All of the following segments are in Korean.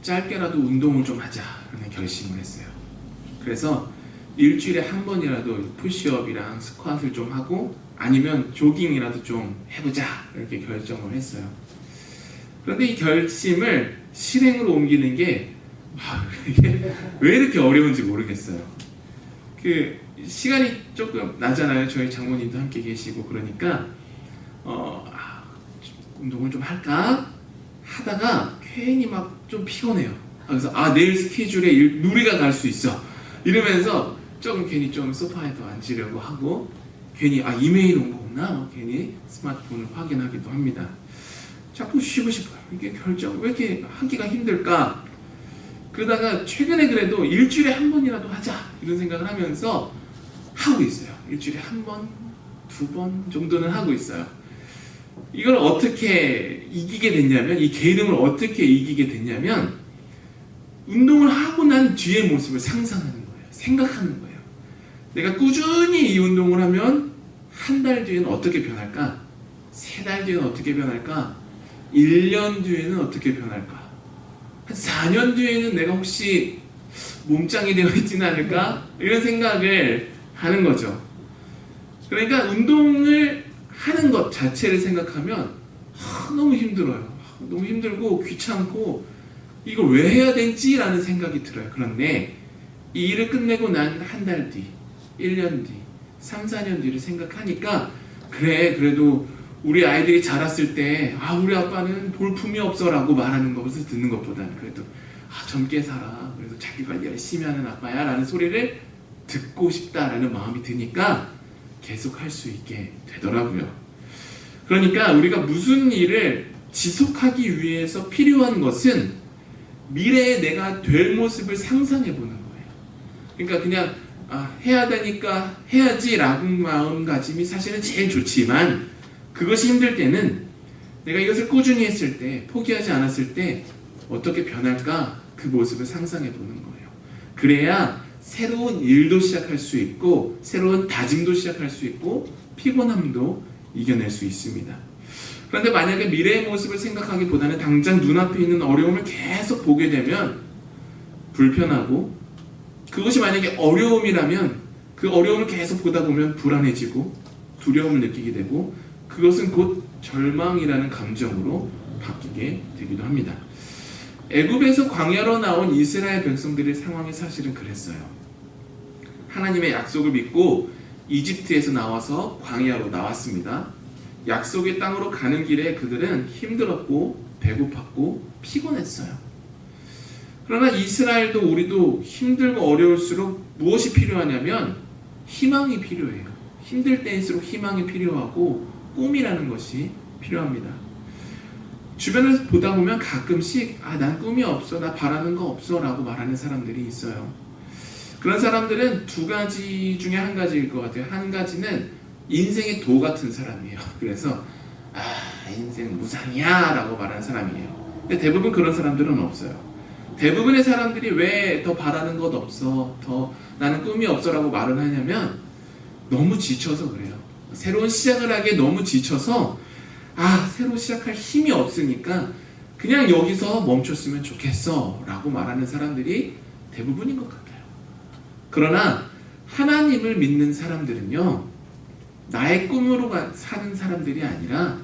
짧게라도 운동을 좀 하자라는 결심을 했어요. 그래서 일주일에 한 번이라도 푸시업이랑 스쿼트를 좀 하고 아니면 조깅이라도 좀 해보자 이렇게 결정을 했어요. 그런데 이 결심을 실행으로 옮기는 게 이게 왜 이렇게 어려운지 모르겠어요. 그 시간이 조금 나잖아요. 저희 장모님도 함께 계시고 그러니까 운동을 좀 할까 하다가 괜히 막 좀 피곤해요. 그래서 내일 스케줄에 누리가 갈 수 있어 이러면서 조금 괜히 좀 소파에도 앉으려고 하고 괜히 이메일 온 거 없나 괜히 스마트폰을 확인하기도 합니다. 자꾸 쉬고 싶어요. 이게 결정 왜 이렇게 하기가 힘들까? 그러다가 최근에 그래도 일주일에 한 번이라도 하자 이런 생각을 하면서 하고 있어요. 일주일에 한 번, 두 번 정도는 하고 있어요. 이걸 어떻게 이기게 됐냐면, 이 게으름을 어떻게 이기게 됐냐면 운동을 하고 난 뒤의 모습을 상상하는 거예요. 생각하는 거예요. 내가 꾸준히 이 운동을 하면 한 달 뒤에는 어떻게 변할까? 3달 뒤에는 어떻게 변할까? 1년 뒤에는 어떻게 변할까? 한 4년 뒤에는 내가 혹시 몸짱이 되어 있지는 않을까? 이런 생각을 하는 거죠. 그러니까 운동을 하는 것 자체를 생각하면 너무 힘들어요. 너무 힘들고 귀찮고 이걸 왜 해야 되지라는 생각이 들어요. 그런데 이 일을 끝내고 난 한 달 뒤, 1년 뒤, 3, 4년 뒤를 생각하니까 그래도 우리 아이들이 자랐을 때 우리 아빠는 볼품이 없어 라고 말하는 것을 듣는 것보다는 그래도 젊게 살아, 그래도 자기 관리 열심히 하는 아빠야 라는 소리를 듣고 싶다라는 마음이 드니까 계속 할 수 있게 되더라고요. 그러니까 우리가 무슨 일을 지속하기 위해서 필요한 것은 미래에 내가 될 모습을 상상해 보는 거예요. 그러니까 그냥 해야 되니까 해야지 라고 마음가짐이 사실은 제일 좋지만 그것이 힘들 때는 내가 이것을 꾸준히 했을 때, 포기하지 않았을 때 어떻게 변할까 그 모습을 상상해 보는 거예요. 그래야 새로운 일도 시작할 수 있고 새로운 다짐도 시작할 수 있고 피곤함도 이겨낼 수 있습니다. 그런데 만약에 미래의 모습을 생각하기보다는 당장 눈앞에 있는 어려움을 계속 보게 되면 불편하고, 그것이 만약에 어려움이라면 그 어려움을 계속 보다 보면 불안해지고 두려움을 느끼게 되고 그것은 곧 절망이라는 감정으로 바뀌게 되기도 합니다. 애굽에서 광야로 나온 이스라엘 백성들의 상황이 사실은 그랬어요. 하나님의 약속을 믿고 이집트에서 나와서 광야로 나왔습니다. 약속의 땅으로 가는 길에 그들은 힘들었고 배고팠고 피곤했어요. 그러나 이스라엘도 우리도 힘들고 어려울수록 무엇이 필요하냐면 희망이 필요해요. 힘들 때일수록 희망이 필요하고 꿈이라는 것이 필요합니다. 주변을 보다 보면 가끔씩 난 꿈이 없어, 나 바라는 거 없어 라고 말하는 사람들이 있어요. 그런 사람들은 두 가지 중에 한 가지일 것 같아요. 한 가지는 인생의 도 같은 사람이에요. 그래서 인생 무상이야 라고 말하는 사람이에요. 근데 대부분 그런 사람들은 없어요. 대부분의 사람들이 왜 더 바라는 것 없어, 더 나는 꿈이 없어 라고 말을 하냐면 너무 지쳐서 그래요. 새로운 시작을 하기에 너무 지쳐서 새로 시작할 힘이 없으니까 그냥 여기서 멈췄으면 좋겠어 라고 말하는 사람들이 대부분인 것 같아요. 그러나 하나님을 믿는 사람들은요, 나의 꿈으로 사는 사람들이 아니라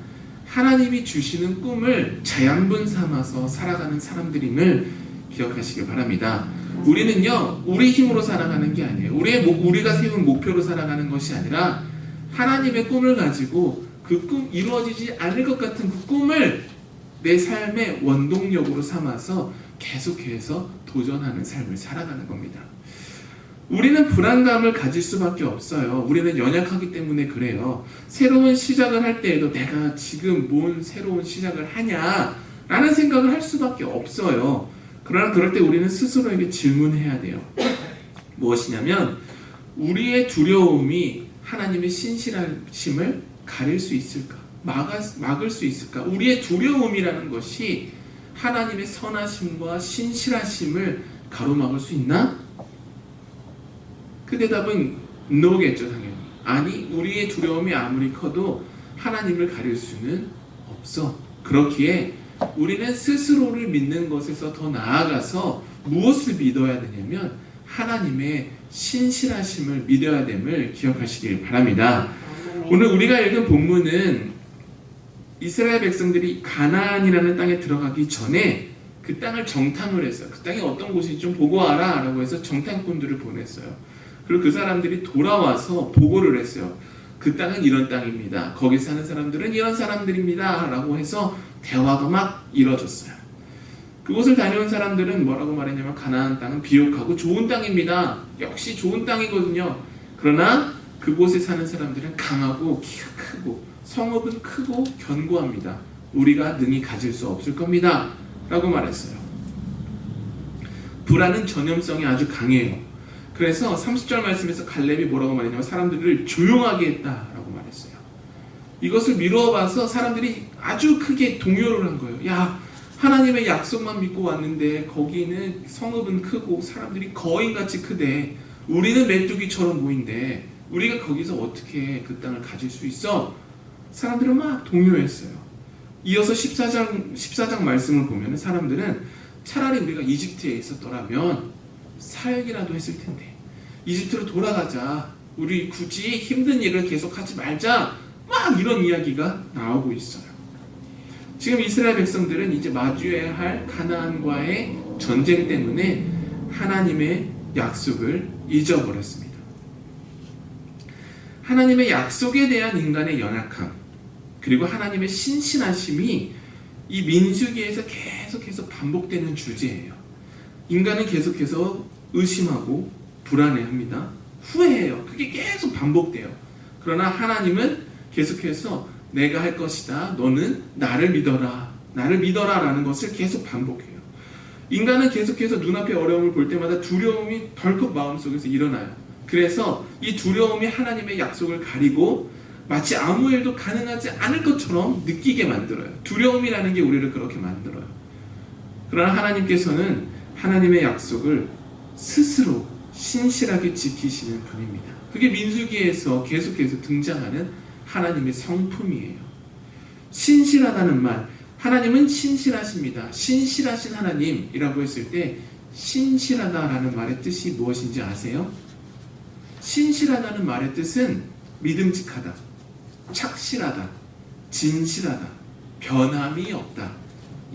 하나님이 주시는 꿈을 자양분 삼아서 살아가는 사람들임을 기억하시길 바랍니다. 우리는요, 우리 힘으로 살아가는 게 아니에요. 우리가 세운 목표로 살아가는 것이 아니라 하나님의 꿈을 가지고 그 꿈 이루어지지 않을 것 같은 그 꿈을 내 삶의 원동력으로 삼아서 계속해서 도전하는 삶을 살아가는 겁니다. 우리는 불안감을 가질 수밖에 없어요. 우리는 연약하기 때문에 그래요. 새로운 시작을 할 때에도 내가 지금 뭔 새로운 시작을 하냐 라는 생각을 할 수밖에 없어요. 그러나 그럴 때 우리는 스스로에게 질문해야 돼요. 무엇이냐면 우리의 두려움이 하나님의 신실하심을 가릴 수 있을까? 막을 수 있을까? 우리의 두려움이라는 것이 하나님의 선하심과 신실하심을 가로막을 수 있나? 그 대답은 no겠죠, 당연히. 아니, 우리의 두려움이 아무리 커도 하나님을 가릴 수는 없어. 그렇기에 우리는 스스로를 믿는 것에서 더 나아가서 무엇을 믿어야 되냐면 하나님의 신실하심을 믿어야 됨을 기억하시길 바랍니다. 오늘 우리가 읽은 본문은 이스라엘 백성들이 가나안이라는 땅에 들어가기 전에 그 땅을 정탐을 했어요. 그 땅이 어떤 곳인지 좀 보고 와라 라고 해서 정탐꾼들을 보냈어요. 그리고 그 사람들이 돌아와서 보고를 했어요. 그 땅은 이런 땅입니다. 거기 사는 사람들은 이런 사람들입니다 라고 해서 대화가 막 이뤄졌어요. 그곳을 다녀온 사람들은 뭐라고 말했냐면 가나안 땅은 비옥하고 좋은 땅입니다. 역시 좋은 땅이거든요. 그러나 그곳에 사는 사람들은 강하고 키가 크고 성읍은 크고 견고합니다. 우리가 능히 가질 수 없을 겁니다 라고 말했어요. 불안은 전염성이 아주 강해요. 그래서 30절 말씀에서 갈렙이 뭐라고 말했냐면 사람들을 조용하게 했다라고 말했어요. 이것을 미루어 봐서 사람들이 아주 크게 동요를 한 거예요. 야, 하나님의 약속만 믿고 왔는데 거기는 성읍은 크고 사람들이 거인같이 크대. 우리는 메뚜기처럼 보인대. 우리가 거기서 어떻게 그 땅을 가질 수 있어? 사람들은 막 동요했어요. 이어서 14장 말씀을 보면 사람들은 차라리 우리가 이집트에 있었더라면 살기라도 했을 텐데 이집트로 돌아가자. 우리 굳이 힘든 일을 계속하지 말자. 막 이런 이야기가 나오고 있어요. 지금 이스라엘 백성들은 이제 마주해야 할 가나안과의 전쟁 때문에 하나님의 약속을 잊어버렸습니다. 하나님의 약속에 대한 인간의 연약함 그리고 하나님의 신실하심이 이 민수기에서 계속해서 반복되는 주제예요. 인간은 계속해서 의심하고 불안해합니다. 후회해요. 그게 계속 반복돼요. 그러나 하나님은 계속해서 내가 할 것이다. 너는 나를 믿어라. 나를 믿어라 라는 것을 계속 반복해요. 인간은 계속해서 눈앞에 어려움을 볼 때마다 두려움이 덜컥 마음속에서 일어나요. 그래서 이 두려움이 하나님의 약속을 가리고 마치 아무 일도 가능하지 않을 것처럼 느끼게 만들어요. 두려움이라는 게 우리를 그렇게 만들어요. 그러나 하나님께서는 하나님의 약속을 스스로 신실하게 지키시는 분입니다. 그게 민수기에서 계속해서 등장하는 하나님의 성품이에요. 신실하다는 말, 하나님은 신실하십니다. 신실하신 하나님이라고 했을 때 신실하다라는 말의 뜻이 무엇인지 아세요? 신실하다는 말의 뜻은 믿음직하다, 착실하다, 진실하다, 변함이 없다,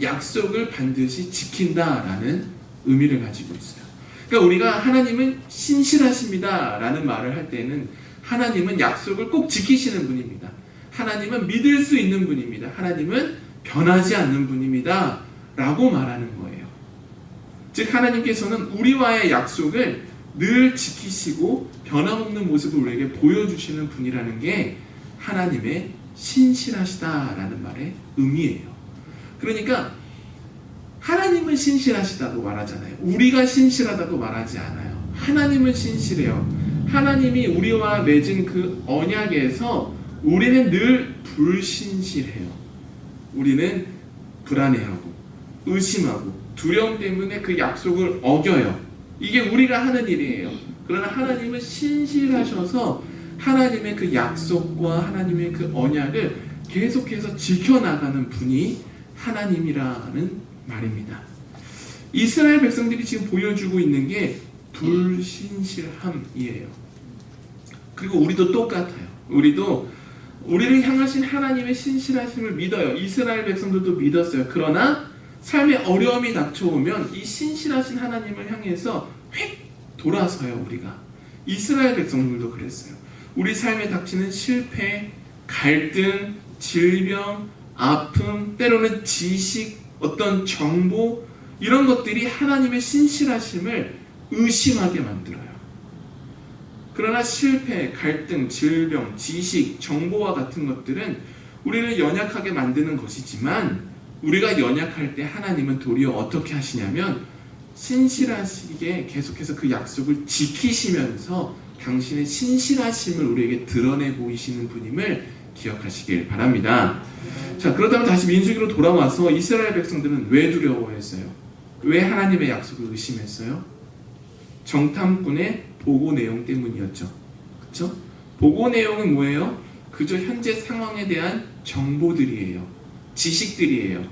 약속을 반드시 지킨다라는 의미를 가지고 있어요. 그러니까 우리가 하나님은 신실하십니다 라는 말을 할 때는 하나님은 약속을 꼭 지키시는 분입니다. 하나님은 믿을 수 있는 분입니다. 하나님은 변하지 않는 분입니다 라고 말하는 거예요. 즉 하나님께서는 우리와의 약속을 늘 지키시고 변함없는 모습을 우리에게 보여주시는 분이라는 게 하나님의 신실하시다라는 말의 의미예요. 그러니까 하나님은 신실하시다고 말하잖아요. 우리가 신실하다고 말하지 않아요. 하나님은 신실해요. 하나님이 우리와 맺은 그 언약에서 우리는 늘 불신실해요. 우리는 불안해하고 의심하고 두려움 때문에 그 약속을 어겨요. 이게 우리가 하는 일이에요. 그러나 하나님은 신실하셔서 하나님의 그 약속과 하나님의 그 언약을 계속해서 지켜나가는 분이 하나님이라는 말입니다. 이스라엘 백성들이 지금 보여주고 있는 게 불신실함이에요. 그리고 우리도 똑같아요. 우리를 향하신 하나님의 신실하심을 믿어요. 이스라엘 백성들도 믿었어요. 그러나 삶에 어려움이 닥쳐오면 이 신실하신 하나님을 향해서 휙 돌아서요. 우리가 이스라엘 백성들도 그랬어요. 우리 삶에 닥치는 실패, 갈등, 질병, 아픔, 때로는 지식, 어떤 정보 이런 것들이 하나님의 신실하심을 의심하게 만들어요. 그러나 실패, 갈등, 질병, 지식, 정보와 같은 것들은 우리를 연약하게 만드는 것이지만 우리가 연약할 때 하나님은 도리어 어떻게 하시냐면 신실하시게 계속해서 그 약속을 지키시면서 당신의 신실하심을 우리에게 드러내 보이시는 분임을 기억하시길 바랍니다. 자, 그렇다면 다시 민수기로 돌아와서 이스라엘 백성들은 왜 두려워했어요? 왜 하나님의 약속을 의심했어요? 정탐꾼의 보고 내용 때문이었죠. 그렇죠? 보고 내용은 뭐예요? 그저 현재 상황에 대한 정보들이에요. 지식들이에요.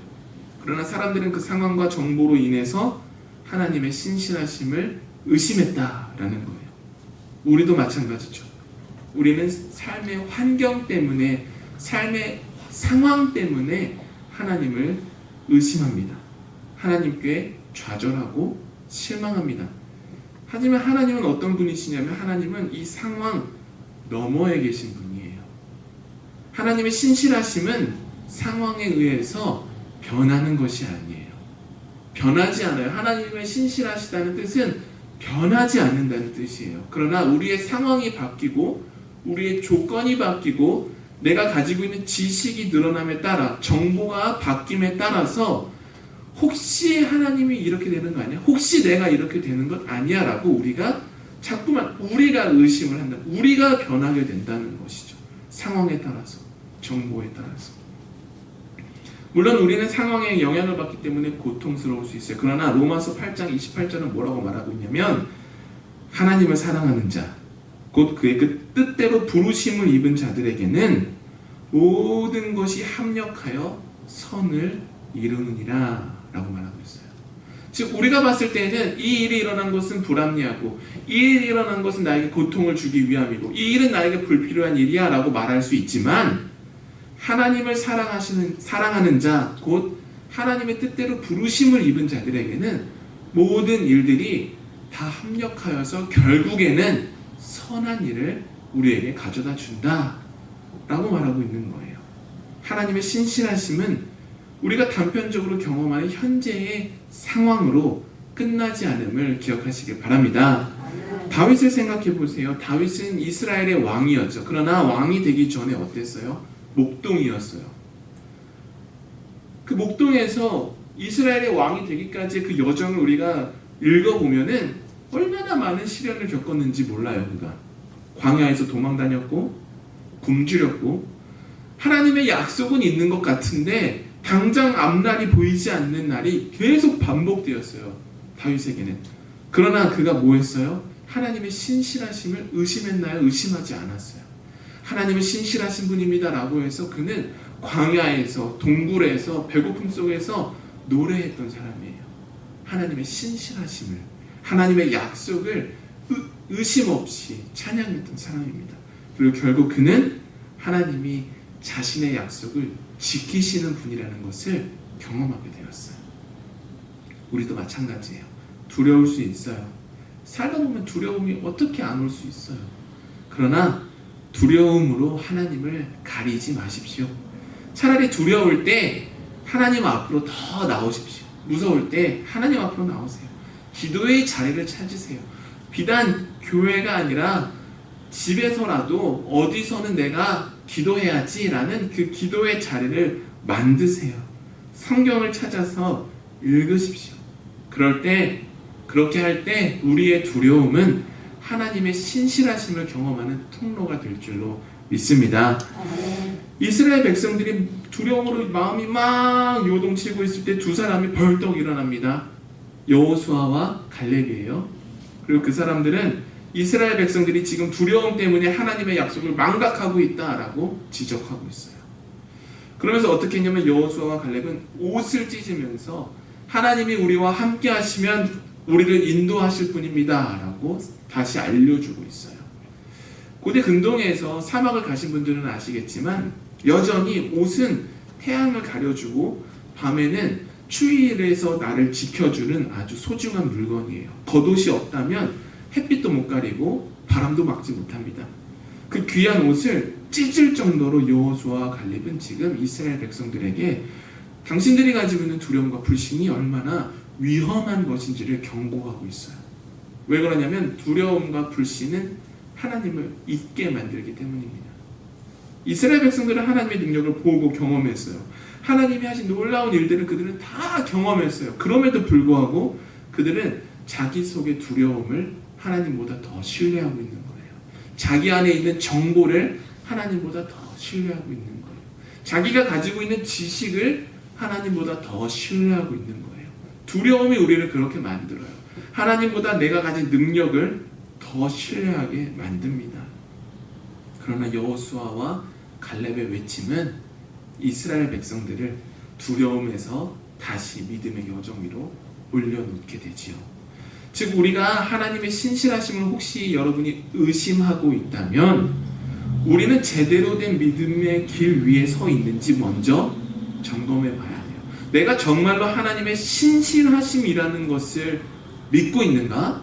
그러나 사람들은 그 상황과 정보로 인해서 하나님의 신실하심을 의심했다라는 거예요. 우리도 마찬가지죠. 우리는 삶의 환경 때문에, 삶의 상황 때문에 하나님을 의심합니다. 하나님께 좌절하고 실망합니다. 하지만 하나님은 어떤 분이시냐면 하나님은 이 상황 너머에 계신 분이에요. 하나님의 신실하심은 상황에 의해서 변하는 것이 아니에요. 변하지 않아요. 하나님의 신실하시다는 뜻은 변하지 않는다는 뜻이에요. 그러나 우리의 상황이 바뀌고 우리의 조건이 바뀌고 내가 가지고 있는 지식이 늘어남에 따라, 정보가 바뀜에 따라서 혹시 하나님이 이렇게 되는 거 아니야? 혹시 내가 이렇게 되는 것 아니야? 라고 우리가 자꾸만 우리가 의심을 한다. 우리가 변하게 된다는 것이죠. 상황에 따라서, 정보에 따라서. 물론 우리는 상황에 영향을 받기 때문에 고통스러울 수 있어요. 그러나 로마서 8장 28절은 뭐라고 말하고 있냐면 하나님을 사랑하는 자, 곧 그의 그 뜻대로 부르심을 입은 자들에게는 모든 것이 합력하여 선을 이루느니라 라고 말하고 있어요. 즉 우리가 봤을 때는 이 일이 일어난 것은 불합리하고 이 일이 일어난 것은 나에게 고통을 주기 위함이고 이 일은 나에게 불필요한 일이야 라고 말할 수 있지만 하나님을 사랑하는 자, 곧 하나님의 뜻대로 부르심을 입은 자들에게는 모든 일들이 다 합력하여서 결국에는 선한 일을 우리에게 가져다 준다 라고 말하고 있는 거예요. 하나님의 신실하심은 우리가 단편적으로 경험하는 현재의 상황으로 끝나지 않음을 기억하시길 바랍니다. 다윗을 생각해 보세요. 다윗은 이스라엘의 왕이었죠. 그러나 왕이 되기 전에 어땠어요? 목동이었어요. 그 목동에서 이스라엘의 왕이 되기까지의 그 여정을 우리가 읽어보면은 얼마나 많은 시련을 겪었는지 몰라요. 그가 광야에서 도망 다녔고 굶주렸고 하나님의 약속은 있는 것 같은데 당장 앞날이 보이지 않는 날이 계속 반복되었어요. 다윗에게는. 그러나 그가 뭐 했어요? 하나님의 신실하심을 의심했나요? 의심하지 않았어요. 하나님은 신실하신 분입니다 라고 해서 그는 광야에서, 동굴에서, 배고픔 속에서 노래했던 사람이에요. 하나님의 신실하심을, 하나님의 약속을 의심 없이 찬양했던 사람입니다. 그리고 결국 그는 하나님이 자신의 약속을 지키시는 분이라는 것을 경험하게 되었어요. 우리도 마찬가지예요. 두려울 수 있어요. 살다 보면 두려움이 어떻게 안 올 수 있어요. 그러나 두려움으로 하나님을 가리지 마십시오. 차라리 두려울 때 하나님 앞으로 더 나오십시오. 무서울 때 하나님 앞으로 나오세요. 기도의 자리를 찾으세요. 비단 교회가 아니라 집에서라도 어디서는 내가 기도해야지라는 그 기도의 자리를 만드세요. 성경을 찾아서 읽으십시오. 그럴 때, 그렇게 할 때 우리의 두려움은 하나님의 신실하심을 경험하는 통로가 될 줄로 믿습니다. 이스라엘 백성들이 두려움으로 마음이 막 요동치고 있을 때 두 사람이 벌떡 일어납니다. 여호수아와 갈렙이에요. 그리고 그 사람들은 이스라엘 백성들이 지금 두려움 때문에 하나님의 약속을 망각하고 있다라고 지적하고 있어요. 그러면서 어떻게 했냐면 여호수아와 갈렙은 옷을 찢으면서 하나님이 우리와 함께 하시면 우리를 인도하실 분입니다 라고 다시 알려주고 있어요. 고대 근동에서 사막을 가신 분들은 아시겠지만 여전히 옷은 태양을 가려주고 밤에는 추위에서 나를 지켜주는 아주 소중한 물건이에요. 겉옷이 없다면 햇빛도 못 가리고 바람도 막지 못합니다. 그 귀한 옷을 찢을 정도로 여호수아와 갈렙은 지금 이스라엘 백성들에게 당신들이 가지고 있는 두려움과 불신이 얼마나 위험한 것인지를 경고하고 있어요. 왜 그러냐면 두려움과 불신은 하나님을 잊게 만들기 때문입니다. 이스라엘 백성들은 하나님의 능력을 보고 경험했어요. 하나님이 하신 놀라운 일들을 그들은 다 경험했어요. 그럼에도 불구하고 그들은 자기 속의 두려움을 하나님보다 더 신뢰하고 있는 거예요. 자기 안에 있는 정보를 하나님보다 더 신뢰하고 있는 거예요. 자기가 가지고 있는 지식을 하나님보다 더 신뢰하고 있는 거예요. 두려움이 우리를 그렇게 만들어요. 하나님보다 내가 가진 능력을 더 신뢰하게 만듭니다. 그러나 여호수아와 갈렙의 외침은 이스라엘 백성들을 두려움에서 다시 믿음의 여정 위로 올려놓게 되지요. 즉 우리가 하나님의 신실하심을 혹시 여러분이 의심하고 있다면 우리는 제대로 된 믿음의 길 위에 서 있는지 먼저 점검해 봐야 돼요. 내가 정말로 하나님의 신실하심이라는 것을 믿고 있는가?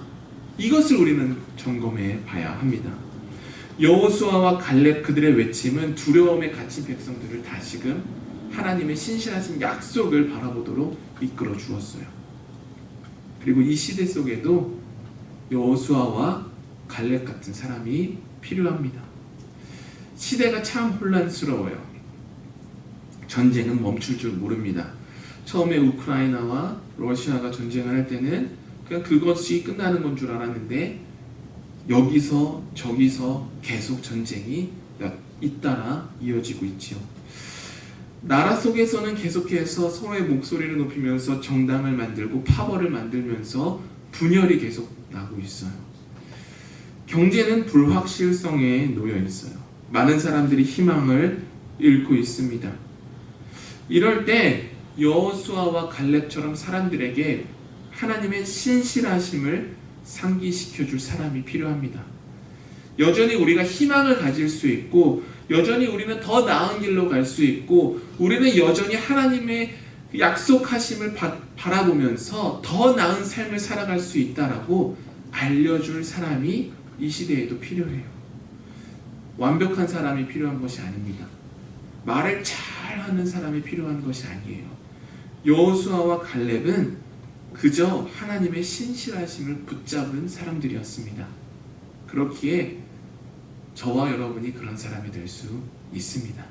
이것을 우리는 점검해 봐야 합니다. 여호수아와 갈렙 그들의 외침은 두려움에 갇힌 백성들을 다시금 하나님의 신실하신 약속을 바라보도록 이끌어 주었어요. 그리고 이 시대 속에도 여호수아와 갈렙 같은 사람이 필요합니다. 시대가 참 혼란스러워요. 전쟁은 멈출 줄 모릅니다. 처음에 우크라이나와 러시아가 전쟁을 할 때는 그냥 그것이 끝나는 건 줄 알았는데 여기서 저기서 계속 전쟁이 잇따라 이어지고 있지요. 나라 속에서는 계속해서 서로의 목소리를 높이면서 정당을 만들고 파벌을 만들면서 분열이 계속 나고 있어요. 경제는 불확실성에 놓여 있어요. 많은 사람들이 희망을 잃고 있습니다. 이럴 때 여호수아와 갈렙처럼 사람들에게 하나님의 신실하심을 상기시켜줄 사람이 필요합니다. 여전히 우리가 희망을 가질 수 있고 여전히 우리는 더 나은 길로 갈 수 있고 우리는 여전히 하나님의 약속하심을 바라보면서 더 나은 삶을 살아갈 수 있다라고 알려줄 사람이 이 시대에도 필요해요. 완벽한 사람이 필요한 것이 아닙니다. 말을 잘하는 사람이 필요한 것이 아니에요. 여호수아와 갈렙은 그저 하나님의 신실하심을 붙잡은 사람들이었습니다. 그렇기에 저와 여러분이 그런 사람이 될 수 있습니다.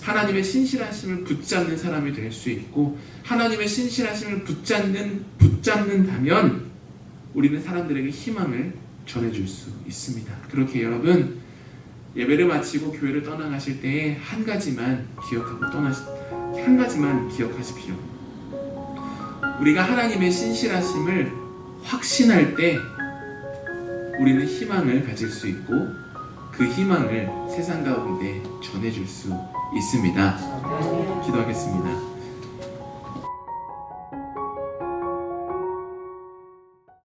하나님의 신실하심을 붙잡는 사람이 될 수 있고 하나님의 신실하심을 붙잡는다면 우리는 사람들에게 희망을 전해줄 수 있습니다. 그렇게 여러분 예배를 마치고 교회를 떠나가실 때에 한 가지만 기억하십시오. 우리가 하나님의 신실하심을 확신할 때 우리는 희망을 가질 수 있고 그 희망을 세상 가운데 전해줄 수 있습니다. 기도하겠습니다.